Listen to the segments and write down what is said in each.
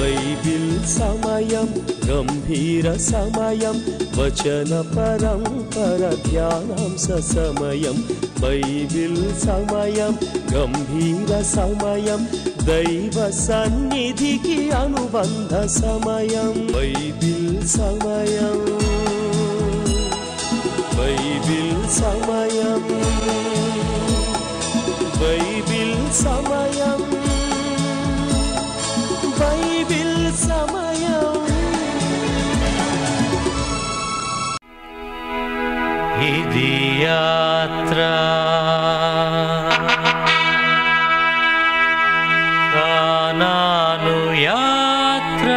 Bible సమయం గంభీర సమయం వచన పరంపర ధ్యానాంశ సమయం బైబిల్ సమయం గంభీర సమయం దైవ సన్నిధికి అనుబంధ సమయం బైబిల్ సమయం బైబిల్ సమయం బైబిల్ సమయం బైబిల్ సమయం ఇది యాత్ర కానాను యాత్ర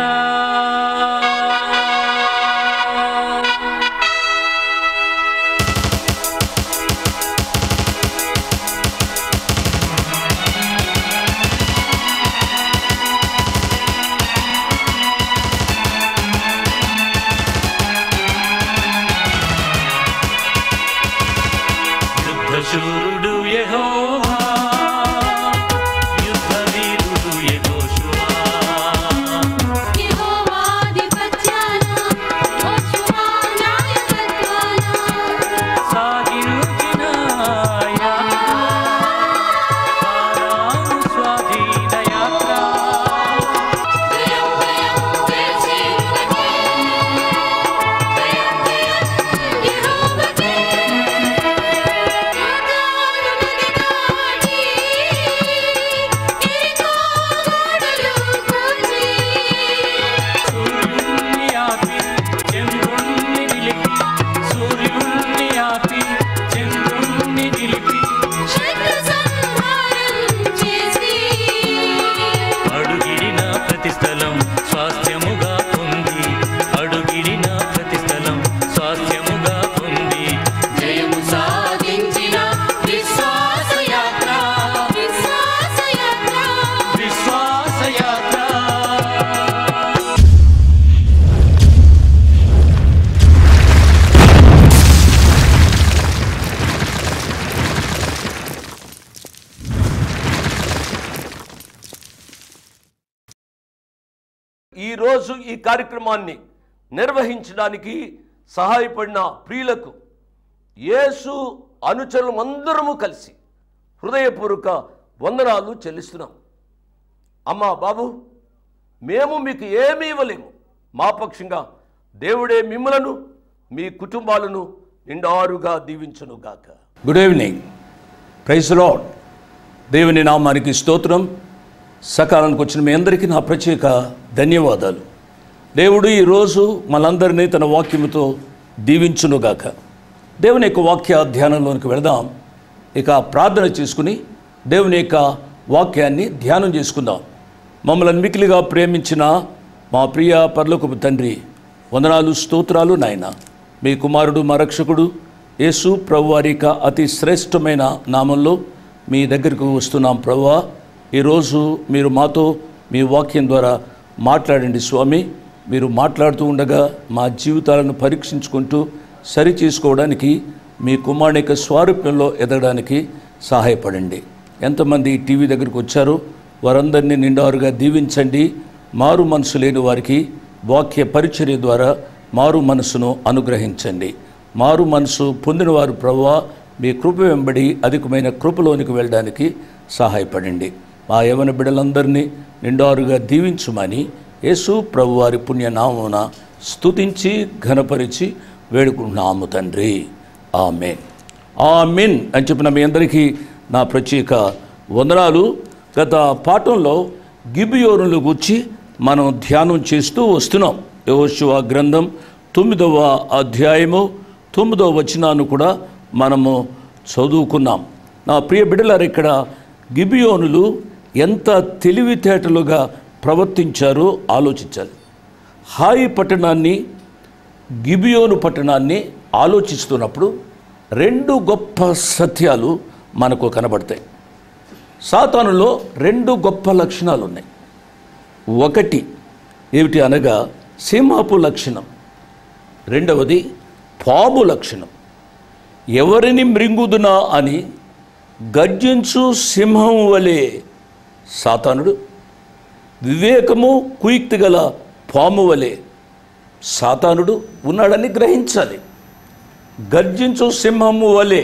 యుద్ధశూరుడు యెహోవా యుద్ధవీరుడు యెహోషువా యెహోవాధిపత్యాన యెహోషువా నాయకత్వాన సాగిరుచిన యాత్ర కానాను స్వాధీన యాత్ర భయం భయం వేసేనకే భయం భయం యెహోవాకే సూర్యుణ్ణి ఆపి చంద్రుణ్ణి నిలిపి సూర్యుణ్ణి ఆపి చంద్రుణ్ణి నిలిపి శత్రు సంహారం చేసి అడుగిడిన ప్రతి స్థలం స్వాస్థ్యముగా పొంది అడుగిడిన ప్రతి స్థలం స్వాస్థ్యముగా పొంది జయము సాధించిన విశ్వాసయాత్ర విశ్వాసయాత్ర విశ్వాసయాత్ర ఈరోజు ఈ కార్యక్రమాన్ని నిర్వహించడానికి సహాయపడిన ప్రియులకు యేసు అనుచరులు అందరము కలిసి హృదయపూర్వక వందనాలు చెల్లిస్తున్నాం. అమ్మా బాబు, మేము మీకు ఏమీ ఇవ్వలేము. మా పక్షంగా దేవుడే మిమ్మలను మీ కుటుంబాలను నిండారుగా దీవించునుగాక. Good evening. Praise lord. దేవుని నామానికి స్తోత్రం. సకాలానికి వచ్చిన మీ అందరికీ నా ప్రత్యేక ధన్యవాదాలు. దేవుడు ఈరోజు మనందరినీ తన వాక్యముతో దీవించునుగాక. దేవుని యొక్క వాక్య ధ్యానంలోనికి వెళదాం. ఇక ప్రార్థన చేసుకుని దేవుని యొక్క వాక్యాన్ని ధ్యానం చేసుకుందాం. మమ్మల్ని మిక్కిలిగా ప్రేమించిన మా ప్రియ పరలోకపు తండ్రి, వందనాలు స్తోత్రాలు నాయన. మీ కుమారుడు మా రక్షకుడు యేసు ప్రభువారి యొక్క అతి శ్రేష్టమైన నామంలో మీ దగ్గరకు వస్తున్నాం. ప్రభువా, ఈరోజు మీరు మాతో మీ వాక్యం ద్వారా మాట్లాడండి స్వామి. మీరు మాట్లాడుతూ ఉండగా మా జీవితాలను పరీక్షించుకుంటూ సరి చేసుకోవడానికి మీ కుమారుని యొక్క స్వారూప్యంలో ఎదగడానికి సహాయపడండి. ఎంతమంది టీవీ దగ్గరికి వచ్చారో వారందరినీ నిండారుగా దీవించండి. మారు మనసు లేని వారికి వాక్య పరిచర్య ద్వారా మారు మనసును అనుగ్రహించండి. మారు మనసు పొందినవారు ప్రభువా, మీ కృప వెంబడి అధికమైన కృపలోనికి వెళ్ళడానికి సహాయపడండి. మా యవన బిడ్డలందరినీ నిండారుగా దీవించుమని యేసు ప్రభువారి పుణ్యనామమున స్తుతించి ఘనపరిచి వేడుకుంటున్నాము తండ్రి. ఆమెన్. ఆమెన్ అని చెప్పిన మీ అందరికీ నా ప్రత్యేక వందనాలు. గత పాఠంలో గిబియోనుల గురించి మనం ధ్యానం చేస్తూ వస్తున్నాం. యెహోషువ గ్రంథం 9వ అధ్యాయము 9వ వచనాన్ని కూడా మనము చదువుకున్నాం. నా ప్రియ బిడ్డలారు, ఇక్కడ గిబియోనులు ఎంత తెలివితేటలుగా ప్రవర్తించారో ఆలోచించాలి. హాయి పట్టణాన్ని, గిబియోను పట్టణాన్ని ఆలోచిస్తున్నప్పుడు రెండు గొప్ప సత్యాలు మనకు కనబడతాయి. సాతానులో రెండు గొప్ప లక్షణాలు ఉన్నాయి. ఒకటి ఏమిటి అనగా సింహపు లక్షణం, రెండవది పాము లక్షణం. ఎవరిని మృంగుదునా అని గర్జించు సింహం వలె సాతానుడు వివేకము కుయుక్తి గల పాము వలె సాతానుడు ఉన్నాడని గ్రహించాలి. గర్జించు సింహము వలె,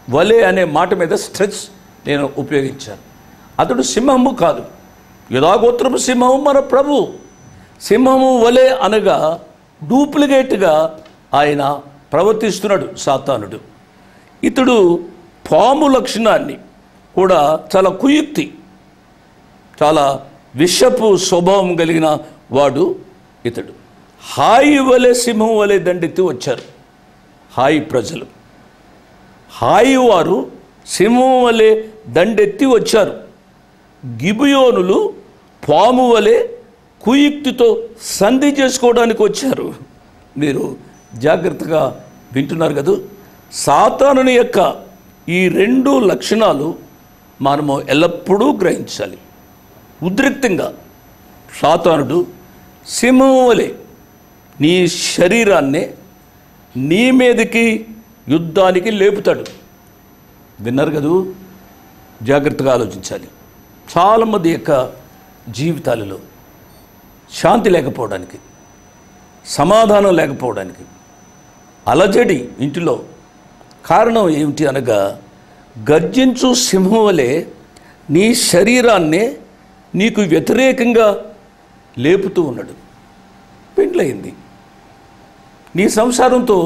వలె అనే మాట మీద స్ట్రెచ్ నేను ఉపయోగించాను. అతడు సింహము కాదు, యూదాగోత్రపు సింహము మన ప్రభు. సింహము వలె అనగా డూప్లికేట్గా ఆయన ప్రవర్తిస్తున్నాడు సాతానుడు. ఇతడు పాము లక్షణాన్ని కూడా చాలా కుయుక్తి, చాలా విషపు స్వభావం కలిగిన వాడు ఇతడు. హాయి వలె సింహం వలె దండెత్తి వచ్చారు హాయి ప్రజలు. హాయి వారు సింహం వలె దండెత్తి వచ్చారు. గిబియోనులు పాము వలె కుయుక్తితో సంధి చేసుకోవడానికి వచ్చారు. మీరు జాగ్రత్తగా వింటున్నారు కదా. సాతానుని యొక్క ఈ రెండు లక్షణాలు మనము ఎల్లప్పుడూ గ్రహించాలి. ఉద్రిక్తంగా సాతానుడు సింహం వలె నీ శరీరాన్నే నీ మీదకి యుద్ధానికి లేపుతాడు. విన్నారు కదూ, జాగ్రత్తగా ఆలోచించాలి. చాలామంది యొక్క జీవితాలలో శాంతి లేకపోవడానికి, సమాధానం లేకపోవడానికి, అలజడి ఇంటిలో కారణం ఏమిటి అనగా గర్జించు సింహం వలె నీ శరీరాన్నే నీకు వ్యతిరేకంగా లేపుతూ ఉన్నాడు. పెండ్లయింది, నీ సంసారంతో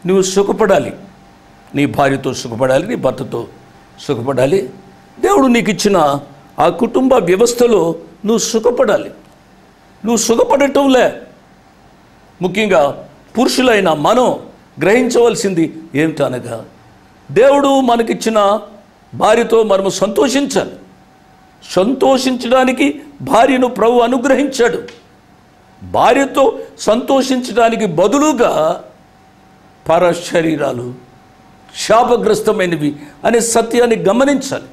నువ్వు సుఖపడాలి, నీ భార్యతో సుఖపడాలి, నీ భర్తతో సుఖపడాలి. దేవుడు నీకు ఇచ్చిన ఆ కుటుంబ వ్యవస్థలో నువ్వు సుఖపడాలి. నువ్వు సుఖపడటంలే. ముఖ్యంగా పురుషులైన మనం గ్రహించవలసింది ఏమిటనగా దేవుడు మనకిచ్చిన భార్యతో మనము సంతోషించాలి. సంతోషించడానికి భార్యను ప్రభు అనుగ్రహించాడు. భార్యతో సంతోషించడానికి బదులుగా పర శరీరాలు శాపగ్రస్తమైనవి అనే సత్యాన్ని గమనించాలి.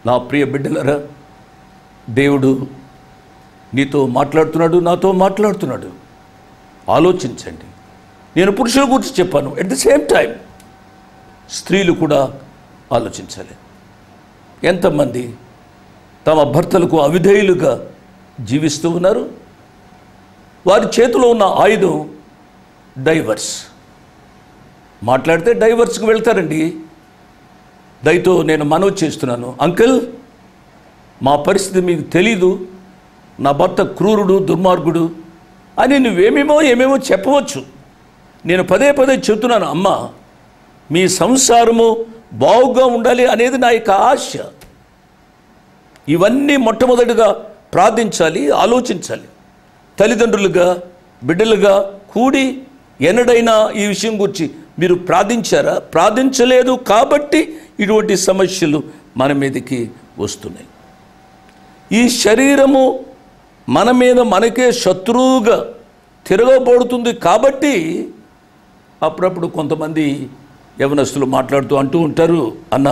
నా ప్రియ బిడ్డలరా, దేవుడు నీతో మాట్లాడుతున్నాడు, నాతో మాట్లాడుతున్నాడు. ఆలోచించండి. నేను పురుషుల గురించి చెప్పాను, ఎట్ ది సేమ్ టైం స్త్రీలు కూడా ఆలోచించాలి. ఎంతమంది తమ భర్తలకు అవిధేయులుగా జీవిస్తూ ఉన్నారు. వారి చేతిలో ఉన్న ఆయుధం డైవర్స్. మాట్లాడితే డైవర్స్కి వెళ్తారండి. దయతో నేను మనవి చేస్తున్నాను, అంకుల్ మా పరిస్థితి మీకు తెలీదు, నా భర్త క్రూరుడు, దుర్మార్గుడు అని ఏమేమో చెప్పవచ్చు. నేను పదే చెబుతున్నాను, అమ్మ మీ సంసారము బాగుగా ఉండాలి అనేది నా యొక్క ఆశ. ఇవన్నీ మొట్టమొదటిగా ప్రార్థించాలి, ఆలోచించాలి. తల్లిదండ్రులుగా, బిడ్డలుగా కూడి ఎన్నడైనా ఈ విషయం గురించి మీరు ప్రార్థించారా? ప్రార్థించలేదు కాబట్టి ఇటువంటి సమస్యలు మన మీదకి వస్తున్నాయి. ఈ శరీరము మన మీద మనకే శత్రువుగా తిరగబడుతుంది కాబట్టి అప్పుడప్పుడు కొంతమంది యవనస్తులు మాట్లాడుతూ అంటూ ఉంటారు, అన్న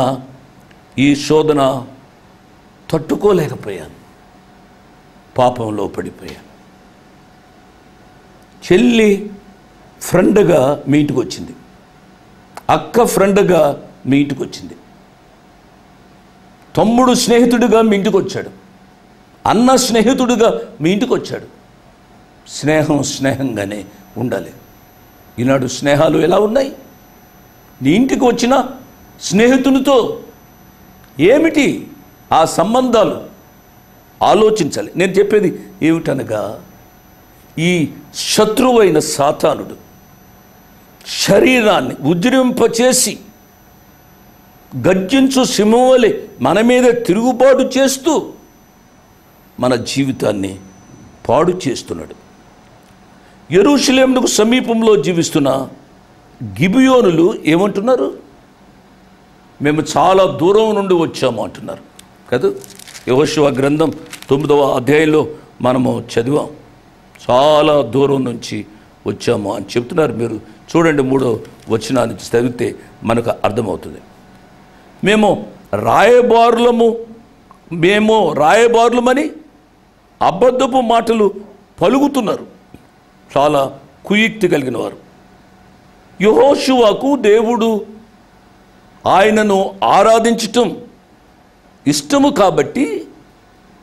ఈ శోధన తట్టుకోలేకపోయాను, పాపంలో పడిపోయాను. చెల్లి ఫ్రెండ్గా మీ ఇంటికి వచ్చింది, అక్క ఫ్రెండ్గా మీ ఇంటికి వచ్చింది, తమ్ముడు స్నేహితుడిగా మీ ఇంటికి వచ్చాడు, అన్న స్నేహితుడిగా మీ ఇంటికి వచ్చాడు. స్నేహం స్నేహంగానే ఉండాలి. ఈనాడు స్నేహాలు ఎలా ఉన్నాయి? నీ ఇంటికి వచ్చిన స్నేహితునితో ఏమిటి ఆ సంబంధాలు? ఆలోచించాలి. నేను చెప్పేది ఏమిటనగా ఈ శత్రువైన సాతానుడు శరీరాన్ని ఉద్రింపచేసి గర్జించు సింహం వలె మన మీద తిరుగుబాటు చేస్తూ మన జీవితాన్ని పాడు చేస్తున్నాడు. యెరూషలేమునకు సమీపంలో జీవిస్తున్న గిబియోనులు ఏమంటున్నారు? మేము చాలా దూరం నుండి వచ్చాము అంటున్నారు కదా. యెహోషువ గ్రంథం 9వ అధ్యాయంలో మనము చదివాం, చాలా దూరం నుంచి వచ్చాము అని చెప్తున్నారు. మీరు చూడండి, 3వ వచనాన్ని చదివితే మనకు అర్థమవుతుంది. మేము రాయబారులమని అబద్ధపు మాటలు పలుకుతున్నారు. చాలా కుయుక్తి కలిగిన వారు. యెహోషువకు దేవుడు ఆయనను ఆరాధించటం ఇష్టము కాబట్టి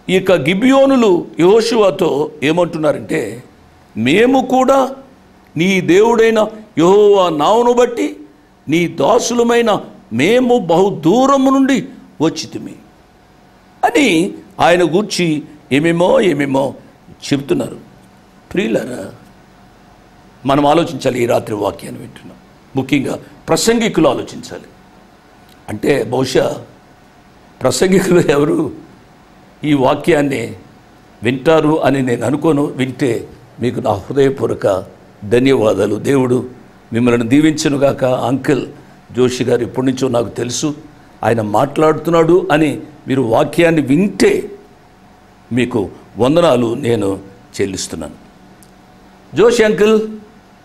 ఇక గిబియోనులు యెహోషువతో ఏమంటున్నారంటే, మేము కూడా నీ దేవుడైన యెహోవా నామమును బట్టి నీ దాసులమైన మేము బహు దూరము నుండి వచ్చితిమి అని ఆయన గూర్చి ఏమేమో చెబుతున్నారు. ప్రియులారా, మనం ఆలోచించాలి. ఈ రాత్రి వాక్యాన్ని వింటున్నాం. ముఖ్యంగా ప్రసంగికులు ఆలోచించాలి. అంటే బహుశా ప్రసంగికులు ఎవరు ఈ వాక్యాన్ని వింటారు అని నేను అనుకోను. వింటే మీకు నా హృదయపూర్వక ధన్యవాదాలు. దేవుడు మిమ్మల్ని దీవించునుగాక. అంకుల్ జోషి గారు ఎప్పటి నుంచో నాకు తెలుసు, ఆయన మాట్లాడుతున్నాడు అని మీరు వాక్యాన్ని వింటే మీకు వందనాలు నేను చెల్లిస్తున్నాను. జోషి అంకుల్,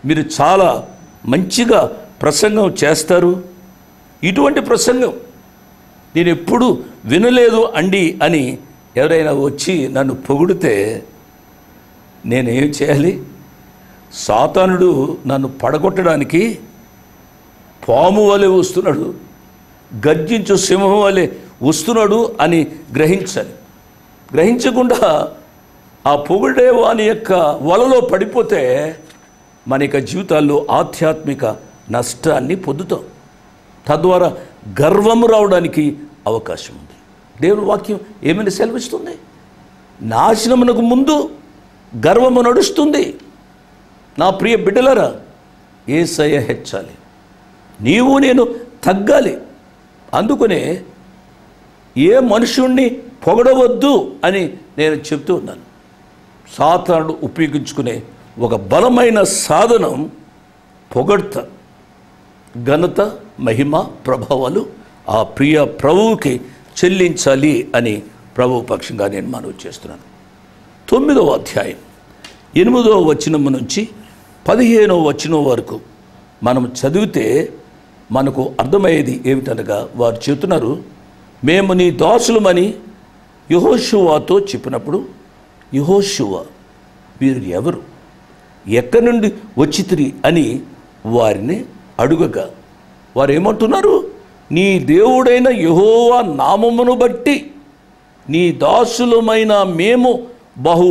మీరు చాలా మంచిగా ప్రసంగం చేస్తారు. ఇటువంటి ప్రసంగం నేను ఎప్పుడూ వినలేదు అండి అని ఎవరైనా వచ్చి నన్ను పొగిడితే నేనేం చేయాలి? సాతానుడు నన్ను పడగొట్టడానికి పాము వలె వస్తున్నాడు, గర్జించు సింహం వలె వస్తున్నాడు అని గ్రహించాలి. గ్రహించకుండా ఆ పొగిడే వాని యొక్క వలలో పడిపోతే మన యొక్క జీవితాల్లో ఆధ్యాత్మిక నష్టాన్ని పొందుతాం. తద్వారా గర్వము రావడానికి అవకాశం ఉంది. దేవుని వాక్యం ఏమైనా సెలవిస్తుంది? నాశనమునకు ముందు గర్వము నడుస్తుంది. నా ప్రియ బిడ్డలారా, యేసయ్య హెచ్చాలి, నీవు నేను తగ్గాలి. అందుకనే ఏ మనుషుణ్ణి పొగడవద్దు అని నేను చెప్తూ ఉన్నాను. సాతానుడు ఉపయోగించుకునే ఒక బలమైన సాధనం పొగడ్త. ఘనత, మహిమ, ప్రభావాలు ఆ ప్రియ ప్రభువుకి చెల్లించాలి అని ప్రభు పక్షంగా నేను మనవి చేస్తున్నాను. 9వ అధ్యాయం 8వ వచనం నుంచి 15వ వచనం వరకు మనం చదివితే మనకు అర్థమయ్యేది ఏమిటనగా, వారు చెబుతున్నారు, మేము నీ దాసులమని యెహోషువతో చెప్పినప్పుడు, యెహోషువ వీరు ఎవరు, ఎక్కడి నుండి వచ్చితిరి అని వారిని అడుగగా, వారు ఏమంటున్నారు? నీ దేవుడైన యెహోవా నామమును బట్టి నీ దాసులమైన మేము బహు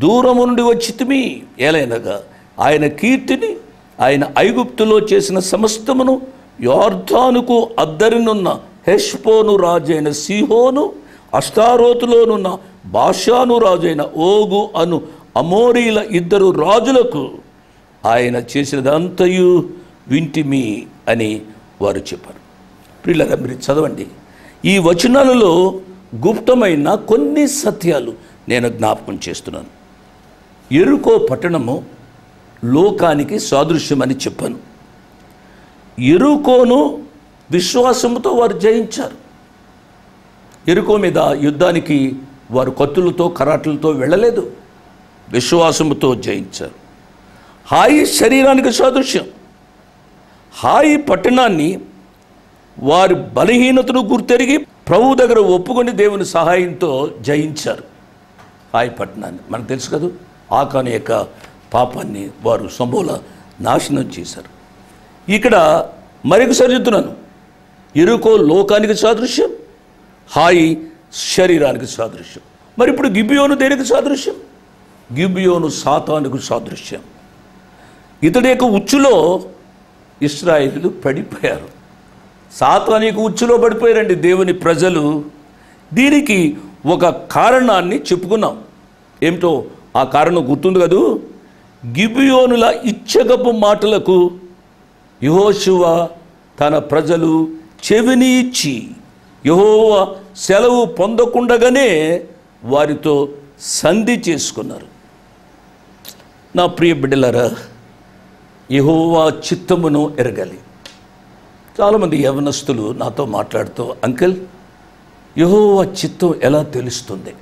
దూరము నుండి వచ్చితిమి. ఏలైనగా ఆయన కీర్తిని, ఆయన ఐగుప్తులో చేసిన సమస్తమును, యోర్దానుకు అద్దరినున్న హెష్బోను రాజైన సీహోను, అష్టారోతులోనున్న బాషాను రాజైన ఓగు అను అమోరీల 2 రాజులకు ఆయన చేసినదంతయు వింటిమి అని వారు చెప్పారు. ప్రియులారా, మీరు చదవండి. ఈ వచనాలలో గుప్తమైన కొన్ని సత్యాలు నేను జ్ఞాపకం చేస్తున్నాను. యెరికో పట్టణము లోకానికి సాదృశ్యమని చెప్పాను. యెరికోను విశ్వాసంతో వారు జయించారు. యెరికో మీద యుద్ధానికి వారు కత్తులతో, కరాట్లతో వెళ్ళలేదు, విశ్వాసముతో జయించారు. హాయి శరీరానికి సాదృశ్యం. హాయి పట్టణాన్ని వారి బలహీనతను గుర్తెరిగి ప్రభు దగ్గర ఒప్పుకొని దేవుని సహాయంతో జయించారు. హాయి పట్టణాన్ని మనకు తెలుసు కదా, ఆకాను యొక్క పాపాన్ని వారు సమూల నాశనం చేశారు. ఇక్కడ మరొకసారి చెప్తున్నాను, యెరికో లోకానికి సాదృశ్యం, హాయి శరీరానికి సాదృశ్యం. మరి ఇప్పుడు గిబియోను దేనికి సాదృశ్యం? గిబియోను సాతానుకు సాదృశ్యం. ఇతడి యొక్క ఉచ్చులో ఇశ్రాయేలు పడిపోయారు. సాతానుకు ఉచ్చులో పడిపోయారండి దేవుని ప్రజలు. దీనికి ఒక కారణాన్ని చెప్పుకున్నాం. ఏమిటో ఆ కారణం గుర్తుంది కదూ? గిబియోనుల ఇచ్చగపు మాటలకు యెహోషువ తన ప్రజలు చెవిని ఇచ్చి యెహోవా సెలవు పొందకుండగానే వారితో సంధి చేసుకున్నారు. నా ప్రియ బిడ్డలారా, యెహోవా చిత్తమును ఎరగాలి. చాలామంది యవనస్తులు నాతో మాట్లాడుతూ, అంకుల్, యెహోవా చిత్తం ఎలా తెలుస్తుంది?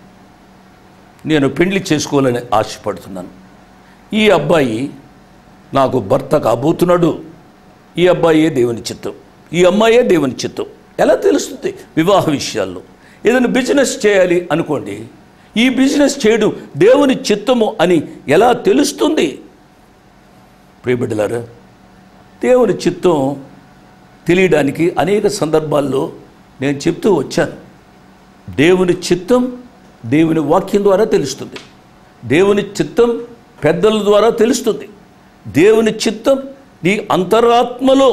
నేను పెళ్లి చేసుకోవాలని ఆశపడుతున్నాను. ఈ అబ్బాయి నాకు భర్త కాబోతున్నాడు. ఈ అబ్బాయే దేవుని చిత్తం, ఈ అమ్మాయే దేవుని చిత్తం. ఎలా తెలుస్తుంది? వివాహ విషయాల్లో ఏదైనా బిజినెస్ చేయాలి అనుకోండి, ఈ బిజినెస్ చేయడం దేవుని చిత్తము అని ఎలా తెలుస్తుంది? ప్రియబిడ్డలారా, దేవుని చిత్తం తెలియడానికి అనేక సందర్భాల్లో నేను చెప్తూ వచ్చాను. దేవుని చిత్తం దేవుని వాక్యం ద్వారా తెలుస్తుంది. దేవుని చిత్తం పెద్దల ద్వారా తెలుస్తుంది. దేవుని చిత్తం నీ అంతరాత్మలో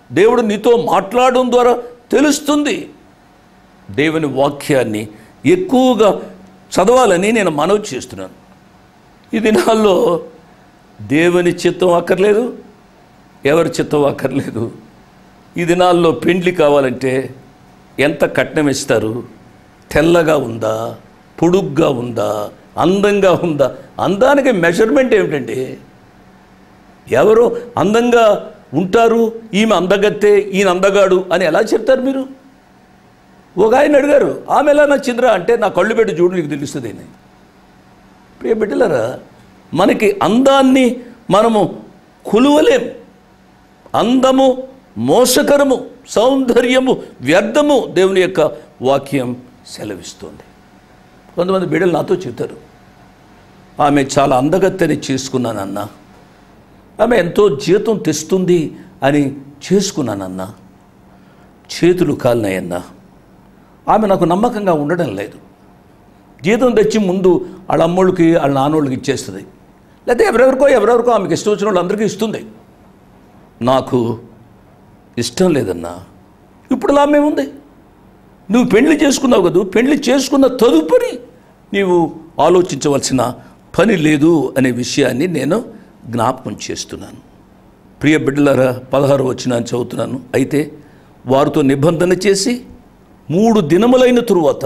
దేవుడు నీతో మాట్లాడడం ద్వారా తెలుస్తుంది. దేవుని వాక్యాన్ని ఎక్కువగా చదవాలని నేను మనవి చేస్తున్నాను. ఈ దినాల్లో దేవుని చిత్తం అక్కర్లేదు, ఎవరి చిత్తం అక్కర్లేదు. ఈ దినాల్లో పెండ్లి కావాలంటే ఎంత కట్నం ఇస్తారు? తెల్లగా ఉందా, పొడుగ్గా ఉందా, అందంగా ఉందా? అందానికి మెజర్మెంట్ ఏమిటండి? ఎవరు అందంగా ఉంటారు, ఈమె అందగత్తే, ఈయన అందగాడు అని ఎలా చెప్తారు మీరు? ఒక ఆయన అడిగారు, ఆమె ఎలా నచ్చిందిరా అంటే, నా కళ్ళు పెట్టి చూడు నీకు తెలుస్తుంది అని. ప్రియ బిడ్డలారా, మనకి అందాన్ని మనము కొలువలేము. అందము మోసకరము, సౌందర్యము వ్యర్థము దేవుని యొక్క వాక్యం సెలవిస్తుంది. కొంతమంది బిడ్డలు నాతో చెప్తారు, ఆమె చాలా అందగత్తెని చేసుకున్నానన్నా, ఆమె ఎంతో జీతం తెస్తుంది అని చేసుకున్నానన్నా, చేతులు కాలినాయన్నా, ఆమె నాకు నమ్మకంగా ఉండడం లేదు. జీతం తెచ్చి ముందు వాళ్ళ అమ్మోళ్ళకి వాళ్ళ నాన్నోళ్ళకి ఇచ్చేస్తుంది, లేకపోతే ఎవరెవరికో ఆమెకి ఇష్టం వచ్చిన వాళ్ళందరికీ ఇస్తుంది. నాకు ఇష్టం లేదన్నా. ఇప్పుడు లాభమేముంది? నువ్వు పెళ్లి చేసుకున్నావు కదా, పెళ్లి చేసుకున్న తదుపరి నీవు ఆలోచించవలసిన పని లేదు అనే విషయాన్ని నేను జ్ఞాపకం చేస్తున్నాను. ప్రియ బిడ్డలారా, 16వ వచనాన్ని చదువుతున్నాను. అయితే వారితో నిబంధన చేసి 3 దినములైన తరువాత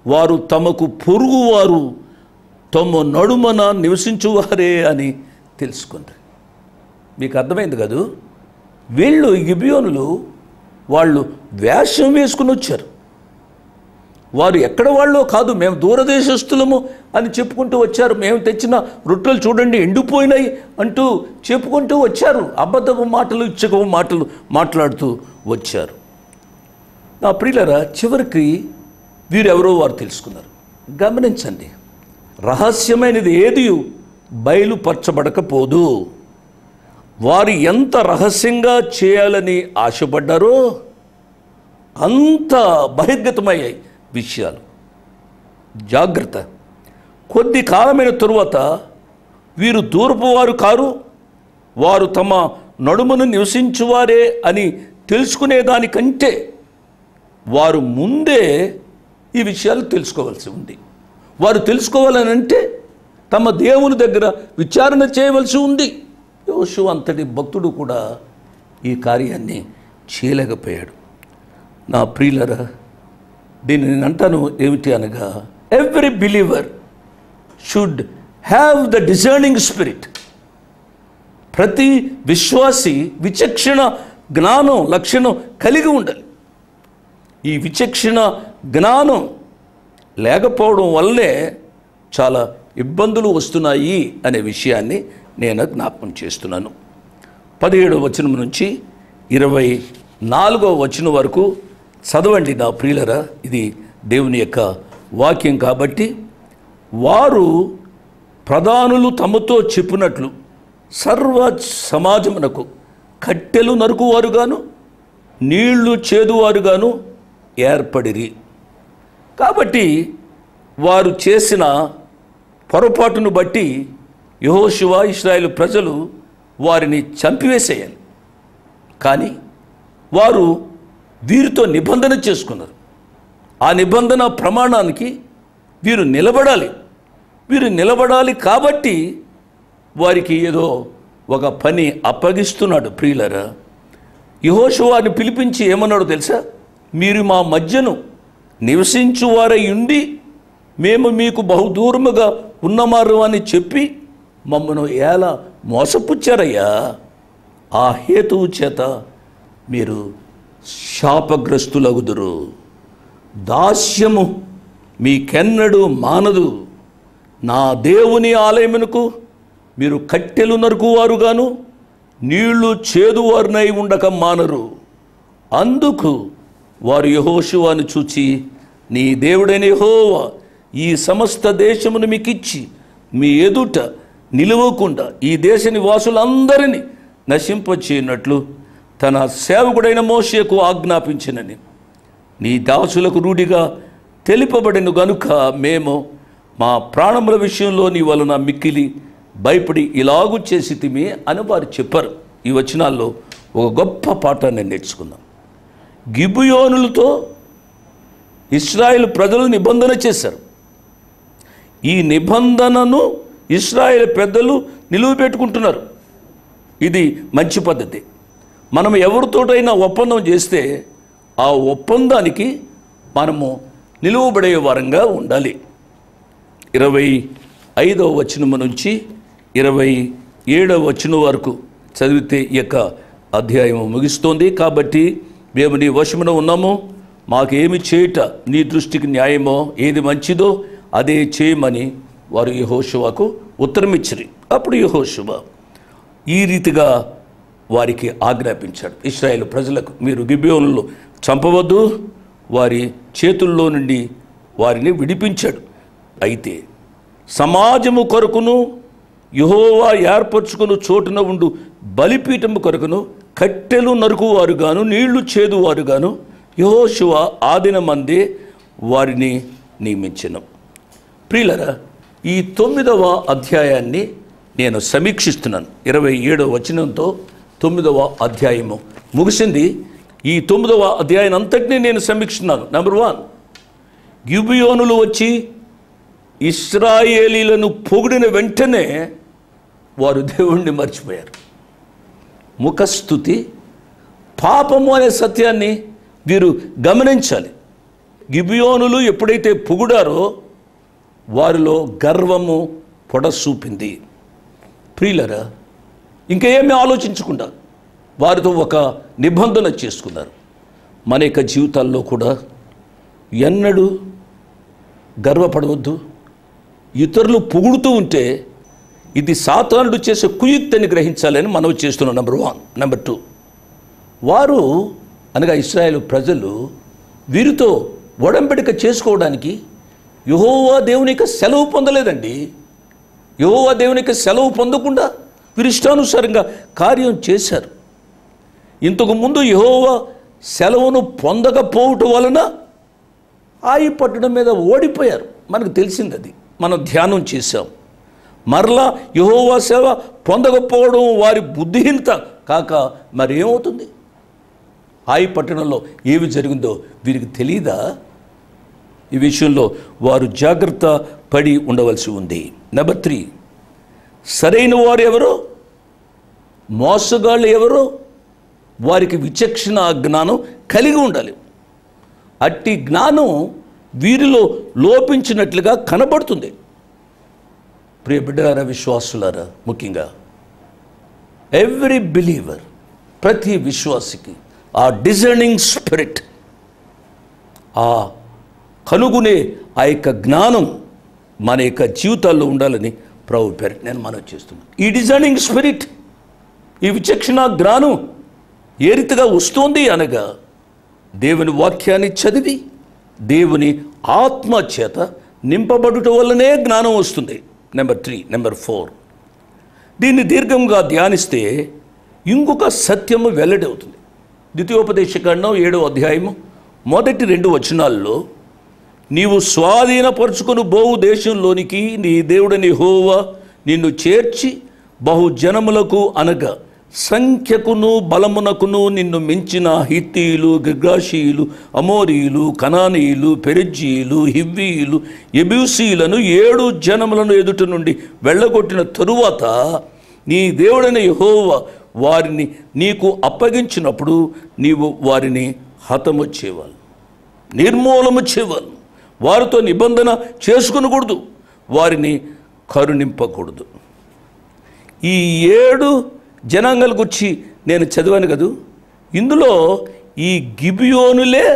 వారు తమకు పొరుగువారు తమ నడుమన నివసించువారే అని తెలుసుకుంది. మీకు అర్థమైంది కదూ? వీళ్ళు గిబియోనులు వాళ్ళు వేషం వేసుకుని వచ్చారు. వారు ఎక్కడ వాళ్ళో కాదు, మేము దూరదేశస్థులము అని చెప్పుకుంటూ వచ్చారు. మేము తెచ్చిన రొట్టెలు చూడండి ఎండిపోయినాయి అంటూ చెప్పుకుంటూ వచ్చారు. అబద్ధపు మాటలు, ఇచ్చకపు మాటలు మాట్లాడుతూ వచ్చారు. నా ప్రియులరా, చివరికి వీరెవరో వారు తెలుసుకున్నారు. గమనించండి, రహస్యమైనది ఏది బయలుపరచబడకపోదు. వారు ఎంత రహస్యంగా చేయాలని ఆశపడ్డారో అంత బహిర్గతమయ్యాయి విషయాలు. జాగ్రత్త. కొద్ది కాలమైన తరువాత వీరు దూరపు వారు కారు, వారు తమ నడుమును నివసించువారే అని తెలుసుకునేదానికంటే వారు ముందే ఈ విషయాలు తెలుసుకోవాల్సి ఉంది. వారు తెలుసుకోవాలనంటే తమ దేవుని దగ్గర విచారణ చేయవలసి ఉంది. యోషువ అంతటి భక్తుడు కూడా ఈ కార్యాన్ని చేయలేకపోయాడు. నా ప్రియులరా, దీన్ని నేను అంటాను ఏమిటి అనగా, every believer should have the discerning spirit. ప్రతి విశ్వాసి విచక్షణ జ్ఞానం లక్షణం కలిగి ఉండాలి. ఈ విచక్షణ జ్ఞానం లేకపోవడం వల్లే చాలా ఇబ్బందులు వస్తున్నాయి అనే విషయాన్ని నేను జ్ఞాపకం చేస్తున్నాను. 17వ వచనం నుంచి 24వ వచనం వరకు చదవండి నా ప్రియులరా. ఇది దేవుని యొక్క వాక్యం కాబట్టి, వారు ప్రధానులు తమతో చెప్పినట్లు సర్వ సమాజమునకు కట్టెలు నరుకువారుగాను నీళ్లు చేదువారుగాను ఏర్పడిరి. కాబట్టి వారు చేసిన పొరపాటును బట్టి యెహోషువ ఇశ్రాయేలు ప్రజలు వారిని చంపివేసేయాలి. కానీ వారు వీరితో నిబంధన చేసుకున్నారు. ఆ నిబంధన ప్రమాణానికి వీరు నిలబడాలి. వీరు నిలబడాలి కాబట్టి వారికి ఏదో ఒక పని అప్పగిస్తున్నాడు. ప్రియులరా, యెహోషువని పిలిపించి ఏమన్నాడో తెలుసా? మీరు మా మధ్యను నివసించువారై ఉండి మేము మీకు బహుదూరముగా ఉన్నమారు అని చెప్పి మమ్మను ఎలా మోసపుచ్చారయ్యా. ఆ హేతువు చేత మీరు శాపగ్రస్తులగుదురు. దాస్యము మీకెన్నడూ మానదు. నా దేవుని ఆలయమునకు మీరు కట్టెలు నరుకువారుగాను నీళ్లు చేదువారునై ఉండక మానరు. అందుకు వారు యెహోషువను చూచి, నీ దేవుడైన యెహోవా ఈ సమస్త దేశమును మీకిచ్చి మీ ఎదుట నిలువకుండా ఈ దేశ నివాసులందరినీ నశింపచేయనట్లు తన సేవకుడైన మోషేకు ఆజ్ఞాపించినని నీ దాసులకు రూఢిగా తెలుపబడిన గనుక మేము మా ప్రాణముల విషయంలో నీ వలన మిక్కిలి భయపడి ఇలాగు చేసితిమి అని వారు చెప్పారు. ఈ వచనాల్లో ఒక గొప్ప పాఠాన్ని నేర్చుకుందాం. గిబియోనులతో ఇశ్రాయేలు ప్రజలు నిబంధన చేశారు. ఈ నిబంధనను ఇశ్రాయేలు పెద్దలు నిలువబెట్టుకుంటున్నారు. ఇది మంచి పద్ధతి. మనం ఎవరితోటైనా ఒప్పందం చేస్తే ఆ ఒప్పందానికి మనము నిలువబడే వారంగా ఉండాలి. 25వ వచనం నుంచి 27వ వచనం వరకు చదివితే ఈ యొక్క అధ్యాయం ముగిస్తోంది. కాబట్టి మేము నీ వశమున ఉన్నాము, మాకేమి చేయుట నీ దృష్టికి న్యాయమో, ఏది మంచిదో అదే చేయమని వారు యెహోషువకు ఉత్తరం ఇచ్చిరి. అప్పుడు యెహోషువ ఈ రీతిగా వారికి ఆజ్ఞాపించాడు, ఇశ్రాయేలు ప్రజలకు, మీరు గిబియోనులు చంపవద్దు, వారి చేతుల్లో నుండి వారిని విడిపించాడు. అయితే సమాజము కొరకును యెహోవా ఏర్పరచుకుని చోటున ఉండు బలిపీఠము కొరకును కట్టెలు నరుకువారుగాను నీళ్లు చేదువారుగాను యెహోషువ ఆదినమందే వారిని నియమించెను. ప్రియులరా, ఈ 9వ అధ్యాయాన్ని నేను సమీక్షిస్తున్నాను. 27వ వచనంతో 9వ అధ్యాయము ముగిసింది. ఈ 9వ అధ్యాయం అంతటినీ నేను సమీక్షిస్తున్నాను. నెంబర్ 1, గిబియోనులు వచ్చి ఇశ్రాయేలీలను పొగిడిన వెంటనే వారు దేవుణ్ణి మర్చిపోయారు. ముఖస్థుతి పాపము అనే సత్యాన్ని వీరు గమనించాలి. గిబియోనులు ఎప్పుడైతే పొగిడారో వారిలో గర్వము పొడసూపింది. ప్రియులరా, ఇంకేమీ ఆలోచించకుండా వారితో ఒక నిబంధన చేసుకున్నారు. మన యొక్క జీవితాల్లో కూడా ఎన్నడూ గర్వపడవద్దు. ఇతరులు పొగుడుతూ ఉంటే ఇది సాతానుడు చేసే కుయుక్తిని గ్రహించాలని మనం చేస్తున్నాం. నెంబర్ 1. నెంబర్ 2, వారు అనగా ఇశ్రాయేలు ప్రజలు వీరితో ఒడంబడిక చేసుకోవడానికి యెహోవా దేవుని యొక్క సెలవు పొందలేదండి. యెహోవా దేవుని యొక్క సెలవు పొందకుండా వీరు ఇష్టానుసారంగా కార్యం చేశారు. ఇంతకుముందు యెహోవా సెలవును పొందకపోవటం వలన ఆయి పట్టడం మీద ఓడిపోయారు. మనకు తెలిసింది, అది మనం ధ్యానం చేశాం. మరలా యెహోవా సేవ పొందకపోవడం వారి బుద్ధిహీనత కాక మరి ఏమవుతుంది? ఆయి పట్టణంలో ఏమి జరిగిందో వీరికి తెలియదా? ఈ విషయంలో వారు జాగ్రత్త పడి ఉండవలసి ఉంది. నెంబర్ 3, సరైన వారు ఎవరో, మోసగాళ్ళు ఎవరో వారికి విచక్షణ జ్ఞానం కలిగి ఉండాలి. అట్టి జ్ఞానం వీరిలో లోపించినట్లుగా కనబడుతుంది. ప్రియ బిడ్డలారా, విశ్వాసులారా, ముఖ్యంగా ఎవ్రీ బిలీవర్, ప్రతి విశ్వాసికి ఆ డిజర్నింగ్ స్పిరిట్, ఆ కనుగొనే ఆ యొక్క జ్ఞానం మన యొక్క జీవితాల్లో ఉండాలని ప్రభు పేరిట నేను మనం చేస్తున్నాను. ఈ డిజర్నింగ్ స్పిరిట్, ఈ విచక్షణ జ్ఞానం ఏ రీతిగా వస్తుంది అనగా దేవుని వాక్యాన్ని చదివి దేవుని ఆత్మ చేత నింపబడుట వల్లనే జ్ఞానం వస్తుంది. నెంబర్ 3. నెంబర్ 4, దీన్ని దీర్ఘంగా ధ్యానిస్తే ఇంకొక సత్యము వెల్లడవుతుంది. ద్వితీయోపదేశకాండం 7వ అధ్యాయము మొదటి 2 వచనాల్లో, నీవు స్వాధీనపరుచుకొని బోవు దేశంలోనికి నీ దేవుడని యెహోవా నిన్ను చేర్చి బహుజనములకు అనగా సంఖ్యకును బలమునకును నిన్ను మించిన హిత్తీయులు, గిర్గాషీయులు, అమోరీయులు, కనానీయులు, పెరిజ్జీయులు, హివ్వీయులు, యెబూసీయులను 7 జనములను ఎదుట నుండి వెళ్ళగొట్టిన తరువాత నీ దేవుడైన యెహోవా వారిని నీకు అప్పగించినప్పుడు నీవు వారిని హతము చేయవాలి, నిర్మూలము చేయవాలి. వారితో నిబంధన చేసుకునకూడదు, వారిని కరుణింపకూడదు. ఈ 7 జనాంగాల గురించి నేను చదివాను కదూ. ఇందులో ఈ గిబియోనులే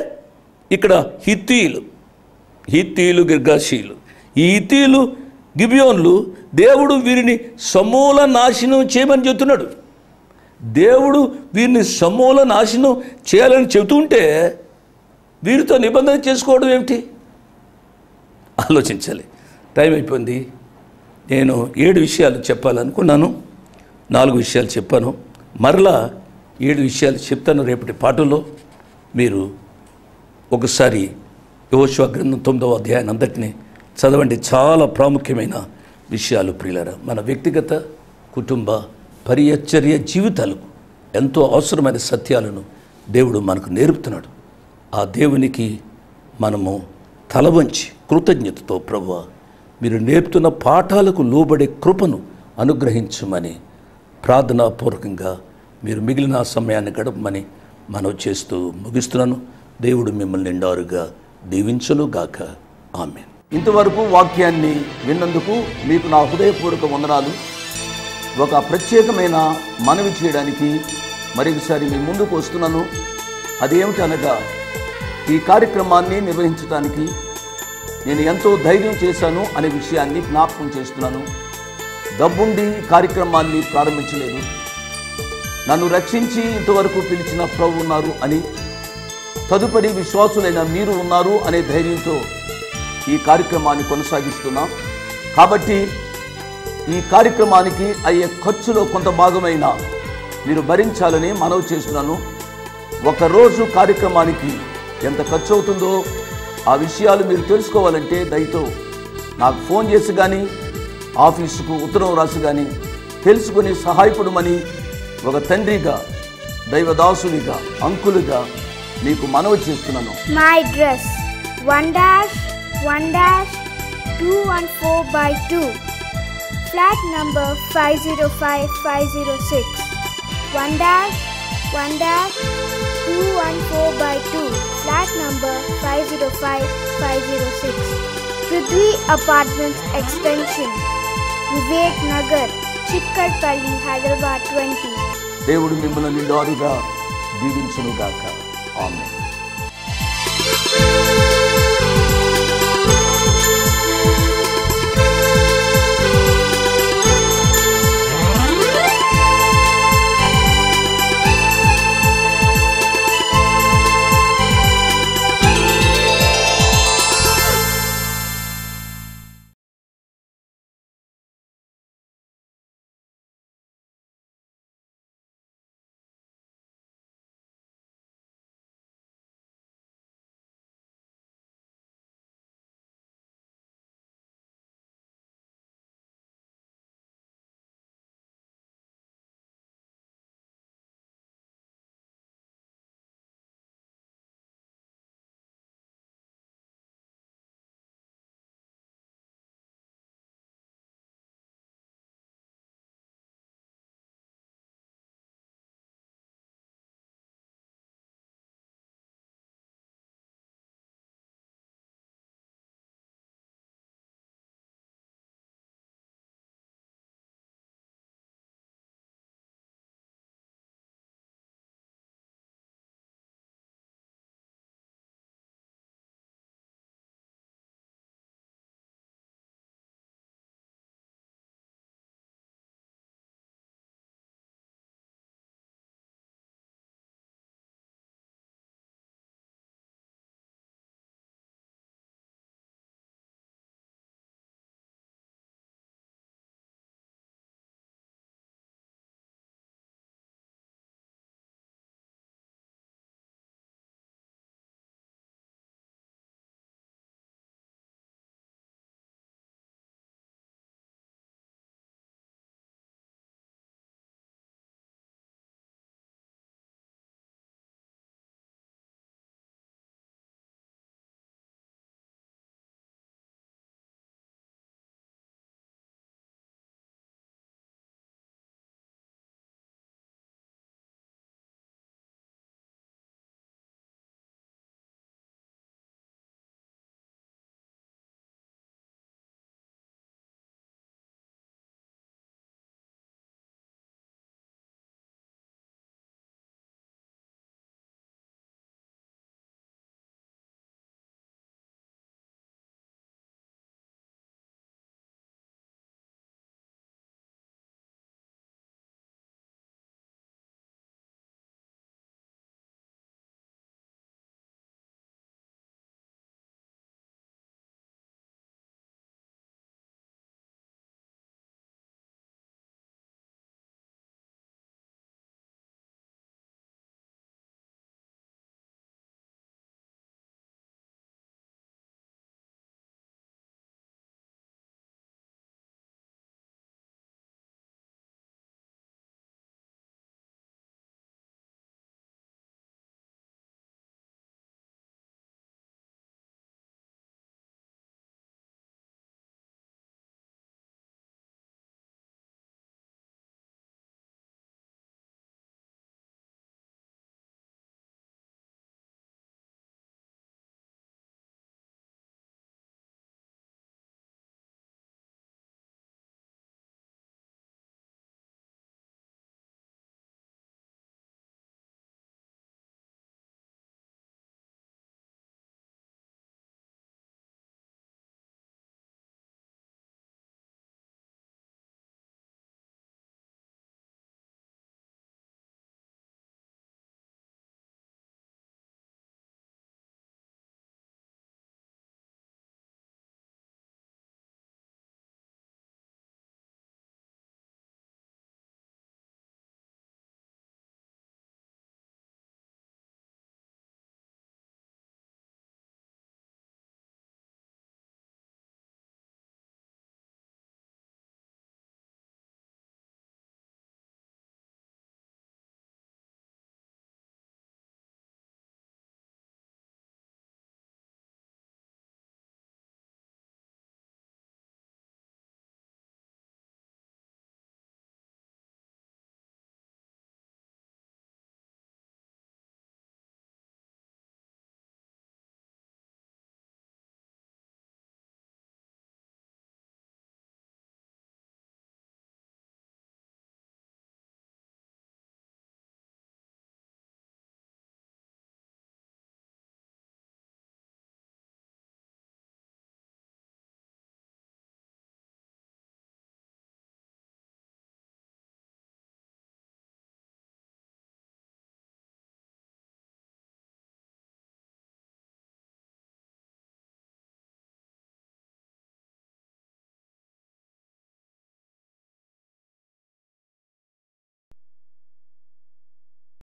ఇక్కడ హిత్తీయులు, గిర్గాషీయులు. ఈ హిత్తీయులు, గిబియోనులు దేవుడు వీరిని సమూల నాశనం చేయమని చెబుతున్నాడు. దేవుడు వీరిని సమూల నాశనం చేయాలని చెబుతుంటే వీరితో నిబంధన చేసుకోవడం ఏమిటి? ఆలోచించాలి. టైం అయిపోయింది. నేను 7 విషయాలు చెప్పాలనుకున్నాను, 4 విషయాలు చెప్పాను. మరలా 7 విషయాలు చెప్తాను రేపటి పాటలో. మీరు ఒకసారి యెహోషువ గ్రంథం 9వ అధ్యాయాన్ని అంతటినీ చదవండి. చాలా ప్రాముఖ్యమైన విషయాలు ప్రియులారా. మన వ్యక్తిగత కుటుంబ పరిచర్య జీవితాలకు ఎంతో అవసరమైన సత్యాలను దేవుడు మనకు నేర్పుతున్నాడు. ఆ దేవునికి మనము తల వంచి కృతజ్ఞతతో ప్రభువా మీరు నేర్పుతున్న పాఠాలకు లోబడే కృపను అనుగ్రహించమని ప్రార్థనాపూర్వకంగా మీరు మిగిలిన సమయాన్ని గడపమని మనవి చేస్తూ ముగిస్తున్నాను. దేవుడు మిమ్మల్ని నిండారుగా దీవించునుగాక. ఆమేన్. ఇంతవరకు వాక్యాన్ని విన్నందుకు మీకు నా హృదయపూర్వక వందనాలు. ఒక ప్రత్యేకమైన మనవి చేయడానికి మరొకసారి మీ ముందుకు వస్తున్నాను. అదేమిటనగా ఈ కార్యక్రమాన్ని నిర్వహించడానికి నేను ఎంతో ధైర్యం చేశాను అనే విషయాన్ని జ్ఞాపకం చేస్తున్నాను. డబ్బుండి కార్యక్రమాన్ని ప్రారంభించలేదు. నన్ను రక్షించి ఇంతవరకు పిలిచిన ప్రభు ఉన్నారు అని, తదుపరి విశ్వాసులైన మీరు ఉన్నారు అనే ధైర్యంతో ఈ కార్యక్రమాన్ని కొనసాగిస్తున్నాం. కాబట్టి ఈ కార్యక్రమానికి అయ్యే ఖర్చులో కొంత భాగమైన మీరు భరించాలని మనవి చేస్తున్నాను. ఒకరోజు కార్యక్రమానికి ఎంత ఖర్చు అవుతుందో ఆ విషయాలు మీరు తెలుసుకోవాలంటే దయతో నాకు ఫోన్ చేసి కానీ ఆఫీసుకు ఉత్తరం రాసి కానీ తెలుసుకుని సహాయపడమని ఒక తండ్రిగా, దైవదాసునిగా, అంకులుగా మీకు మనవి చేస్తున్నాను. My address 1-1-214/2, flat number 505506. 1-1-214/2, flat number 505506. Prithvi Apartments Extension, Vivek Nagar, Chikkarpalli, Hyderabad 20. దేవుడు మిమ్మల్ని నిండారుగా దీవించునుగాక. ఆమేన్.